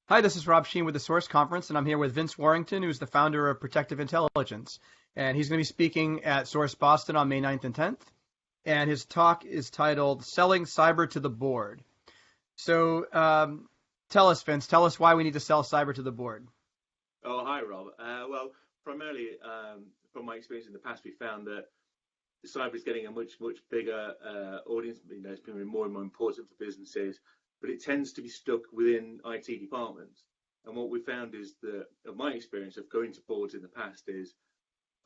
Hi, this is Rob Sheen with the Source Conference, and I'm here with Vince Warrington, who's the founder of Protective Intelligence. And he's going to be speaking at Source Boston on May 9th and 10th. And his talk is titled Selling Cyber to the Board. So tell us, Vince, tell us why we need to sell cyber to the board. Oh, hi, Rob. Well, primarily from my experience in the past, we found that cyber is getting a much bigger audience. It's becoming more and more important for businesses, but it tends to be stuck within IT departments. And what we found is that, of my experience of going to boards in the past, is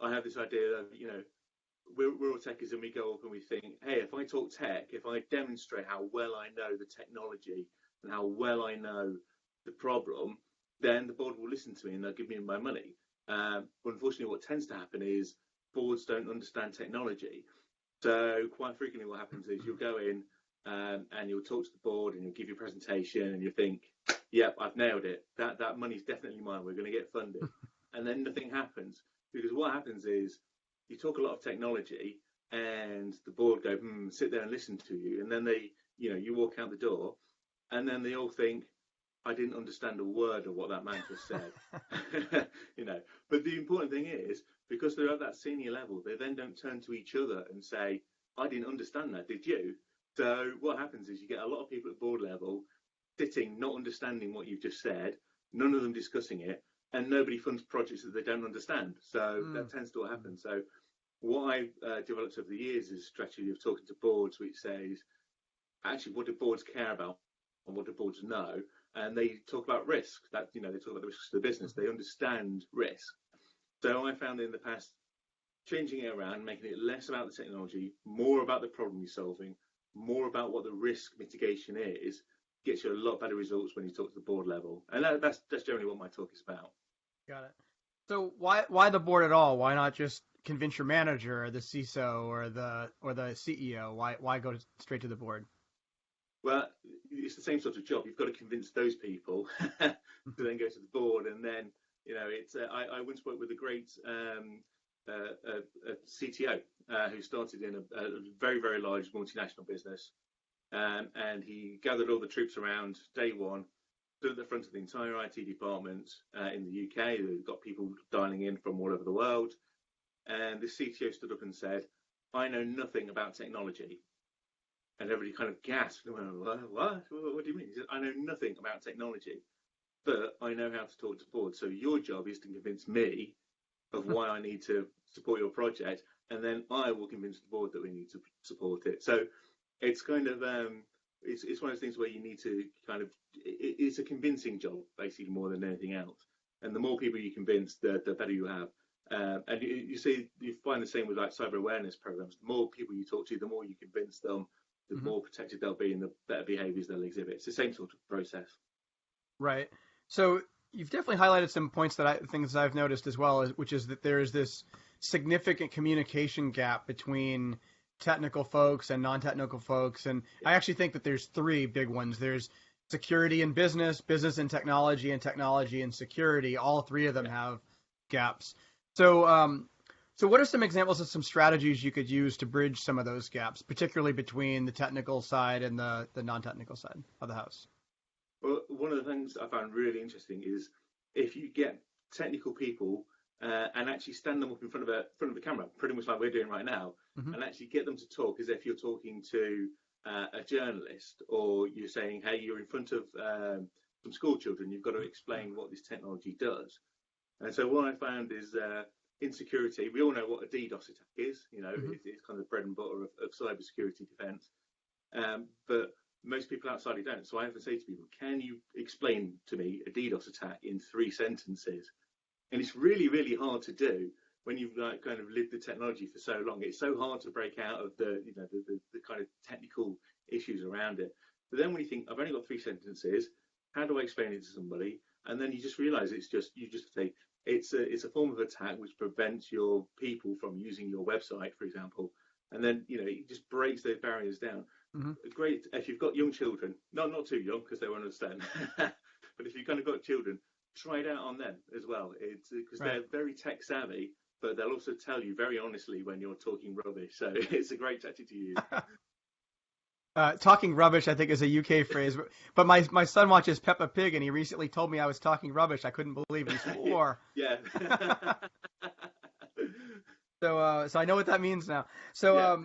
I have this idea of, we're all techies and we go up and we think, hey, if I talk tech, if I demonstrate how well I know the technology and how well I know the problem, then the board will listen to me and they'll give me my money. But unfortunately, what tends to happen is boards don't understand technology. So quite frequently what happens is you'll go in and you'll talk to the board and you'll give your presentation and you think, yep, I've nailed it. That money's definitely mine. We're going to get funded. And then nothing happens, because what happens is you talk a lot of technology and the board go, sit there and listen to you. And then you walk out the door and then they all think, I didn't understand a word of what that man just said. But the important thing is, because they're at that senior level, they then don't turn to each other and say, I didn't understand that, did you? So what happens is you get a lot of people at board level sitting, not understanding what you've just said, none of them discussing it, and nobody funds projects that they don't understand. So that tends to happen. So what I've developed over the years is a strategy of talking to boards which says, actually, what do boards care about and what do boards know? And they talk about risk. They talk about the risks of the business. They understand risk. So I found in the past, changing it around, making it less about the technology, more about the problem you're solving, more about what the risk mitigation is, gets you a lot better results when you talk to the board level. And that's generally what my talk is about. Got it. So why the board at all? Why not just convince your manager or the CISO or the CEO? Why go straight to the board? Well, it's the same sort of job. You've got to convince those people to then go to the board, and then it's. I once worked with a great CTO who started in a very, very large multinational business, and he gathered all the troops around day one, stood at the front of the entire IT department in the UK. They've got people dialing in from all over the world, and the CTO stood up and said, "I know nothing about technology." And everybody kind of gasped. And went, what do you mean? He said, I know nothing about technology, but I know how to talk to boards. So your job is to convince me of why I need to support your project, and then I will convince the board that we need to support it. So it's kind of it's one of those things where you need to kind of it's a convincing job basically more than anything else. And the more people you convince, the better you have. And you find the same with like cyber awareness programs. The more people you talk to, the more you convince them, the more protected they'll be and the better behaviors they'll exhibit. It's the same sort of process. Right. So you've definitely highlighted some points things I've noticed as well, which is that there is this significant communication gap between technical folks and non-technical folks. And I actually think that there's three big ones. There's security and business and technology and security. All three of them have gaps. So what are some examples of some strategies you could use to bridge some of those gaps, particularly between the technical side and the non-technical side of the house? Well, one of the things I found really interesting is if you get technical people and actually stand them up in front of a camera, pretty much like we're doing right now, and actually get them to talk as if you're talking to a journalist, or you're saying, hey, you're in front of some school children, you've got to explain what this technology does. And so what I found is in security, we all know what a DDoS attack is. It's kind of the bread and butter of cybersecurity defense. But most people outside don't. So I have to say to people, can you explain to me a DDoS attack in 3 sentences? And it's really, really hard to do when you've kind of lived the technology for so long. It's so hard to break out of the kind of technical issues around it. But then when you think, I've only got 3 sentences, how do I explain it to somebody? And then you just realize you just say, it's a form of attack which prevents your people from using your website, for example. And then, it just breaks those barriers down. Great. If you've got young children, not too young because they won't understand, but if you've kind of got children, try it out on them as well. It's because they're very tech savvy, but they'll also tell you very honestly when you're talking rubbish. So it's a great tactic to use. Talking rubbish, I think, is a UK phrase, but my son watches Peppa Pig, and he recently told me I was talking rubbish. I couldn't believe he swore. Yeah. So I know what that means now. So Yeah.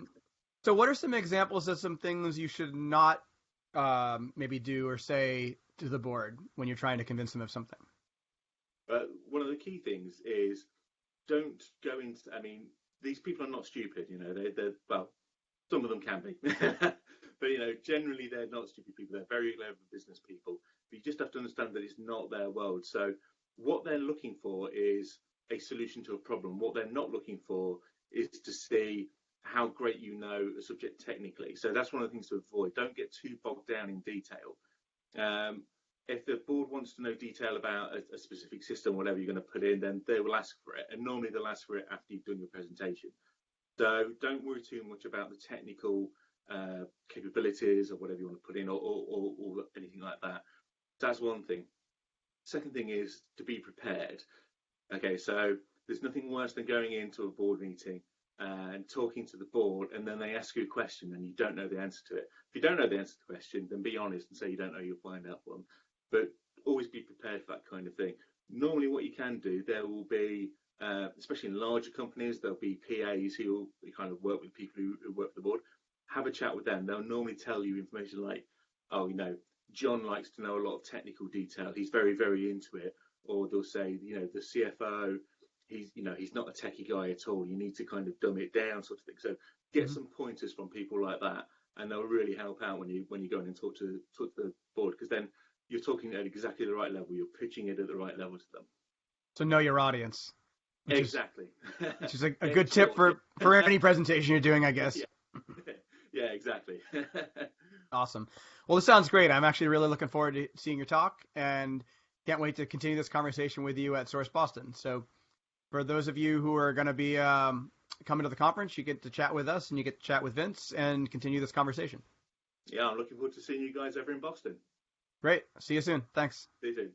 so what are some examples of some things you should not maybe do or say to the board when you're trying to convince them of something? One of the key things is don't go into. I mean, these people are not stupid. You know, they're well, some of them can be, but you know, generally they're not stupid people. They're very clever business people. But you just have to understand that it's not their world. So what they're looking for is a solution to a problem. What they're not looking for is to see how great you know a subject technically. So that's one of the things to avoid. Don't get too bogged down in detail. Um, if the board wants to know detail about a specific system, whatever you're going to put in, then they will ask for it. And normally they'll ask for it after you've done your presentation. So don't worry too much about the technical capabilities or whatever you want to put in or anything like that. That's one thing. Second thing is to be prepared. Okay, so there's nothing worse than going into a board meeting and talking to the board, and then they ask you a question and you don't know the answer to it. If you don't know the answer to the question, then be honest and say you don't know, you'll find out one. But always be prepared for that kind of thing. Normally what you can do, there will be, especially in larger companies, there'll be PAs who kind of work with people who work for the board. Have a chat with them. They'll normally tell you information like, oh, you know, John likes to know a lot of technical detail. He's very, very into it. Or they'll say, you know, the CFO, he's not a techie guy at all. You need to kind of dumb it down, sort of thing. So get some pointers from people like that, and they'll really help out when you go in and talk to the board, because then you're talking at exactly the right level. You're pitching it at the right level to them. So know your audience. Exactly. Which is a good tip for any presentation you're doing, I guess. Yeah, exactly. Awesome. Well, this sounds great. I'm actually really looking forward to seeing your talk, and can't wait to continue this conversation with you at Source Boston. So for those of you who are going to be coming to the conference, you get to chat with us and you get to chat with Vince and continue this conversation. Yeah, I'm looking forward to seeing you guys over in Boston. Great. See you soon. Thanks. See you soon.